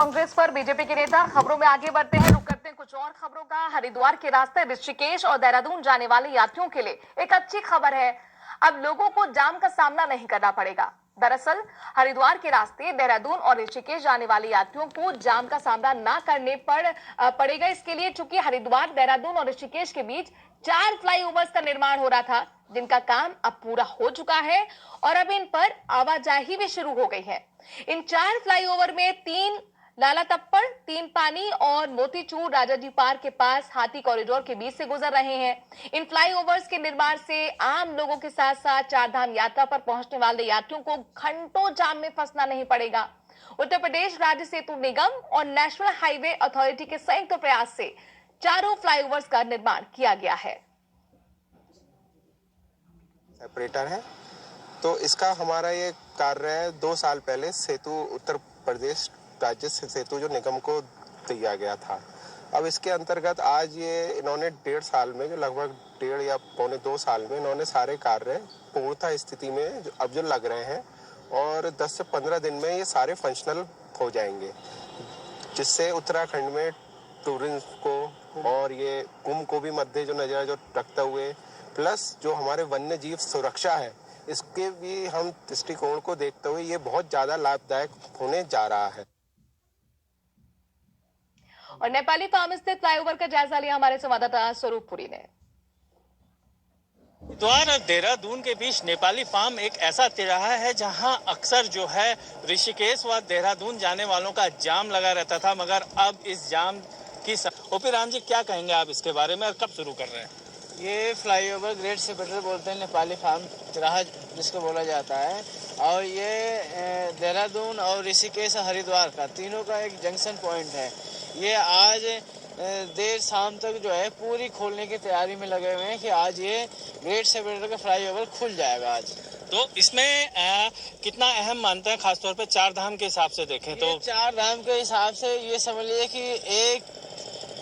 कांग्रेस पर बीजेपी के नेता खबरों में आगे बढ़ते हैं। रुक करते हैं कुछ और खबरों का। हरिद्वार के रास्ते ऋषिकेश और देहरादून जाने वाले यात्रियों के लिए एक अच्छी खबर है। अब लोगों को जाम का सामना नहीं करना पड़ेगा। दरअसल हरिद्वार के रास्ते देहरादून और ऋषिकेश जाने वाले यात्रियों को जाम का सामना ना करने पड़ेगा। इसके लिए चूंकि हरिद्वार, देहरादून और ऋषिकेश के बीच 4 फ्लाईओवर्स का निर्माण हो रहा था, जिनका काम अब पूरा हो चुका है और अब इन पर आवाजाही भी शुरू हो गई है। इन 4 फ्लाईओवर में 3 लाला तप्पड़, 3 पानी और मोतीचूर राजाजी पार्क के पास हाथी कॉरिडोर के बीच से गुजर रहे हैं। इन फ्लाईओवर्स के निर्माण से आम लोगों के साथ साथ चार धाम यात्रा पर पहुंचने वाले यात्रियों को घंटों जाम में फंसना नहीं पड़ेगा। उत्तर प्रदेश राज्य सेतु निगम और नेशनल हाईवे अथॉरिटी के संयुक्त प्रयास से चारों फ्लाईओवर्स का निर्माण किया गया है। सेपरेटर है, तो इसका हमारा ये कार्य है 2 साल पहले सेतु उत्तर प्रदेश राज्य सेतु जो निगम को दिया गया था। अब इसके अंतर्गत आज ये इन्होंने 1.5 साल में, जो लगभग 1.5 या पौने 2 साल में इन्होंने सारे कार्य पूर्णतः स्थिति में अब जो लग रहे हैं और 10 से 15 दिन में ये सारे फंक्शनल हो जाएंगे, जिससे उत्तराखंड में टूरिज्म को और ये कुंभ को भी मध्य जो नजर जो रखते हुए, प्लस जो हमारे वन्य जीव सुरक्षा है, इसके भी हम दृष्टिकोण को देखते हुए ये बहुत ज्यादा लाभदायक होने जा रहा है। और नेपाली फार्म स्थित फ्लाईओवर का जायजा लिया हमारे संवाददाता स्वरूप पुरी ने। हरिद्वार और देहरादून के बीच नेपाली फार्म एक ऐसा तिराहा है जहां अक्सर जो है ऋषिकेश व देहरादून जाने वालों का जाम लगा रहता था, मगर अब इस जाम की ओपी राम जी, क्या कहेंगे आप इसके बारे में और कब शुरू कर रहे हैं? ये फ्लाईओवर ग्रेट सेपरेटर बोलते हैं, नेपाली फार्म तिराहा जिसको बोला जाता है, और ये देहरादून और ऋषिकेश हरिद्वार का तीनों का एक जंक्शन पॉइंट है। ये आज देर शाम तक जो है पूरी खोलने की तैयारी में लगे हुए हैं कि आज ये ग्रेट सेपरेटर का फ्लाईओवर खुल जाएगा आज। तो इसमें कितना अहम मानते हैं, खासतौर पे चार धाम के हिसाब से देखें तो? चार धाम के हिसाब से ये समझ लीजिए कि एक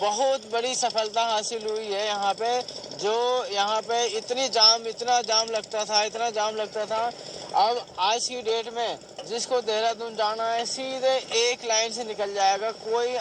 बहुत बड़ी सफलता हासिल हुई है यहाँ पे। जो यहाँ पे इतना जाम लगता था, अब आज की डेट में जिसको देहरादून जाना है सीधे एक लाइन से निकल जाएगा, कोई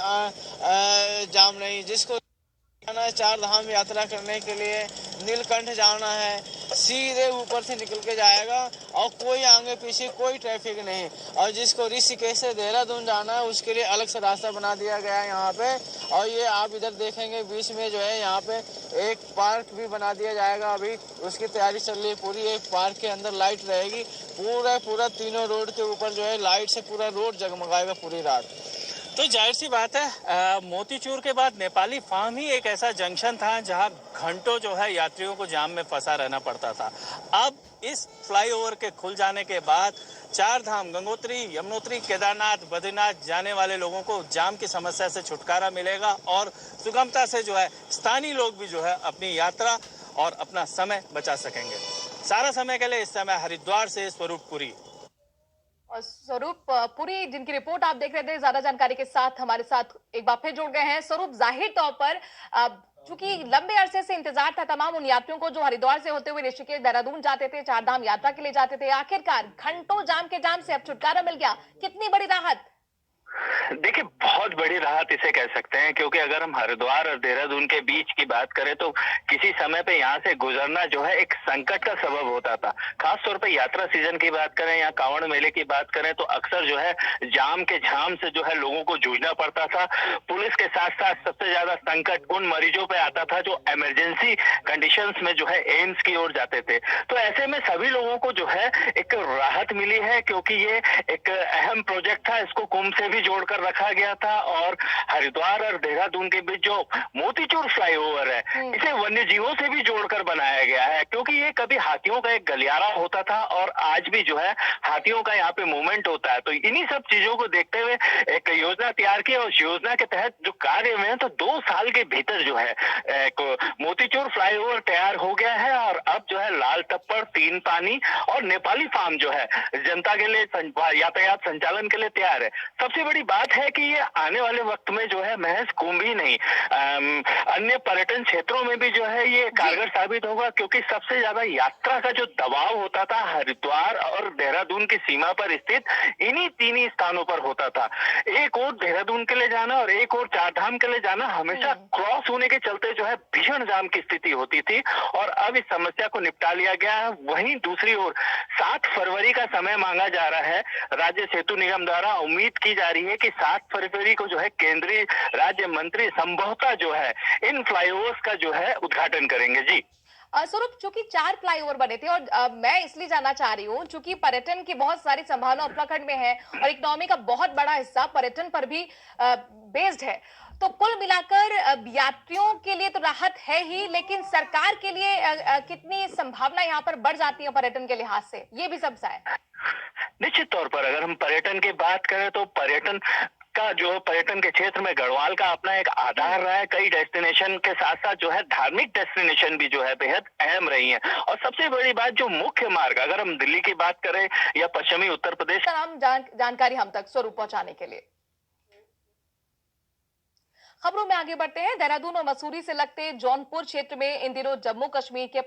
जाम नहीं। जिसको जाना है चार धाम यात्रा करने के लिए, नीलकंठ जाना है, सीधे ऊपर से निकल के जाएगा और कोई आगे पीछे कोई ट्रैफिक नहीं। और जिसको ऋषिकेश से देहरादून जाना है उसके लिए अलग से रास्ता बना दिया गया है यहाँ पे। और ये आप इधर देखेंगे बीच में जो है यहाँ पे एक पार्क भी बना दिया जाएगा, अभी उसकी तैयारी चल रही है पूरी। एक पार्क के अंदर लाइट रहेगी, पूरा तीनों रोड के ऊपर जो है लाइट से पूरा रोड जगमगाएगा पूरी रात। तो जाहिर सी बात है, मोतीचूर के बाद नेपाली फार्म ही एक ऐसा जंक्शन था जहां घंटों जो है यात्रियों को जाम में फंसा रहना पड़ता था। अब इस फ्लाईओवर के खुल जाने के बाद चार धाम गंगोत्री, यमुनोत्री, केदारनाथ, बद्रीनाथ जाने वाले लोगों को जाम की समस्या से छुटकारा मिलेगा और सुगमता से जो है स्थानीय लोग भी जो है अपनी यात्रा और अपना समय बचा सकेंगे। सारा समय के लिए इस समय हरिद्वार से स्वरूप पुरी। और स्वरूप पुरी, जिनकी रिपोर्ट आप देख रहे थे, ज्यादा जानकारी के साथ हमारे साथ एक बार फिर जुड़ गए हैं। स्वरूप, जाहिर तौर पर चूंकि लंबे अरसे से इंतजार था तमाम उन यात्रियों को जो हरिद्वार से होते हुए ऋषिकेश, देहरादून जाते थे, चार धाम यात्रा के लिए जाते थे, आखिरकार घंटों जाम के जाम से अब छुटकारा मिल गया। कितनी बड़ी राहत? देखिए, बहुत बड़ी राहत इसे कह सकते हैं, क्योंकि अगर हम हरिद्वार और देहरादून के बीच की बात करें तो किसी समय पे यहाँ से गुजरना जो है एक संकट का सबब होता था। खास तौर पे यात्रा सीजन की बात करें या कांवड़ मेले की बात करें तो अक्सर जो है जाम के झाम से जो है लोगों को जूझना पड़ता था। पुलिस के साथ साथ सबसे ज्यादा संकट उन मरीजों पे आता था जो इमरजेंसी कंडीशंस में जो है एम्स की ओर जाते थे। तो ऐसे में सभी लोगों को जो है एक राहत मिली है, क्योंकि ये एक अहम प्रोजेक्ट था, इसको कुंभ से भी जोड़कर रखा गया था। और हरिद्वार और देहरादून के बीच जो मोतीचूर फ्लाईओवर है, इसे वन्य जीवों से भी जोड़कर बनाया गया है, क्योंकि ये कभी हाथियों का एक गलियारा होता था और आज भी जो है हाथियों का यहाँ पे मूवमेंट होता है। तो इन्हीं सब चीजों को देखते हुए एक योजना तैयार की और योजना के तहत जो कार्य में है तो 2 साल के भीतर जो है एक मोतीचूर फ्लाईओवर तैयार हो गया है और अब जो है है लाल टप्पड़, तीन पानी और नेपाली फार्म जो है जनता के लिए यातायात संचालन के लिए तैयार है। सबसे बड़ी बात है कि ये आने वाले वक्त में जो है महज कुंभ ही नहीं, अन्य पर्यटन क्षेत्रों में भी जो है ये कारगर साबित होगा, क्योंकि सबसे ज्यादा यात्रा का जो दबाव होता था हरिद्वार और देहरादून की सीमा पर स्थित इन्हीं तीन स्थानों पर होता था। एक और देहरादून के लिए जाना और एक और चारधाम के लिए जाना हमेशा क्रॉस होने के चलते जो है भीषण जाम की स्थिति होती थी, और अब इस समस्या को निपटा लिया गया है। वहीं दूसरी ओर 7 फरवरी का समय मांगा जा रहा है राज्य सेतु निगम द्वारा। उम्मीद की जा रही है कि 7 फरवरी को जो है केंद्रीय राज्य मंत्री संभवतः जो है इन फ्लाईओवर्स का जो है उद्घाटन करेंगे। जी स्वरूप, चूंकि 4 फ्लाईओवर बने थे और मैं इसलिए जानना चाह रही हूँ चूंकि पर्यटन की बहुत सारी संभावना उत्तराखंड में है और इकोनॉमी का बहुत बड़ा हिस्सा पर्यटन पर भी बेस्ड है, तो कुल मिलाकर यात्रियों के लिए तो राहत है ही, लेकिन सरकार के लिए कितनी संभावना यहाँ पर बढ़ जाती है पर्यटन के लिहाज से, ये भी सबसा है। निश्चित तौर पर अगर हम पर्यटन की बात करें तो पर्यटन का जो पर्यटन के क्षेत्र में गढ़वाल का अपना एक आधार रहा है। कई डेस्टिनेशन के साथ साथ जो है धार्मिक डेस्टिनेशन भी जो है बेहद अहम रही है। और सबसे बड़ी बात जो मुख्य मार्ग, अगर हम दिल्ली की बात करें या पश्चिमी उत्तर प्रदेश, जानकारी हम तक स्वरूप पहुंचाने के लिए। खबरों में आगे बढ़ते हैं। देहरादून और मसूरी से लगते जौनपुर क्षेत्र में इन दिनों जम्मू कश्मीर के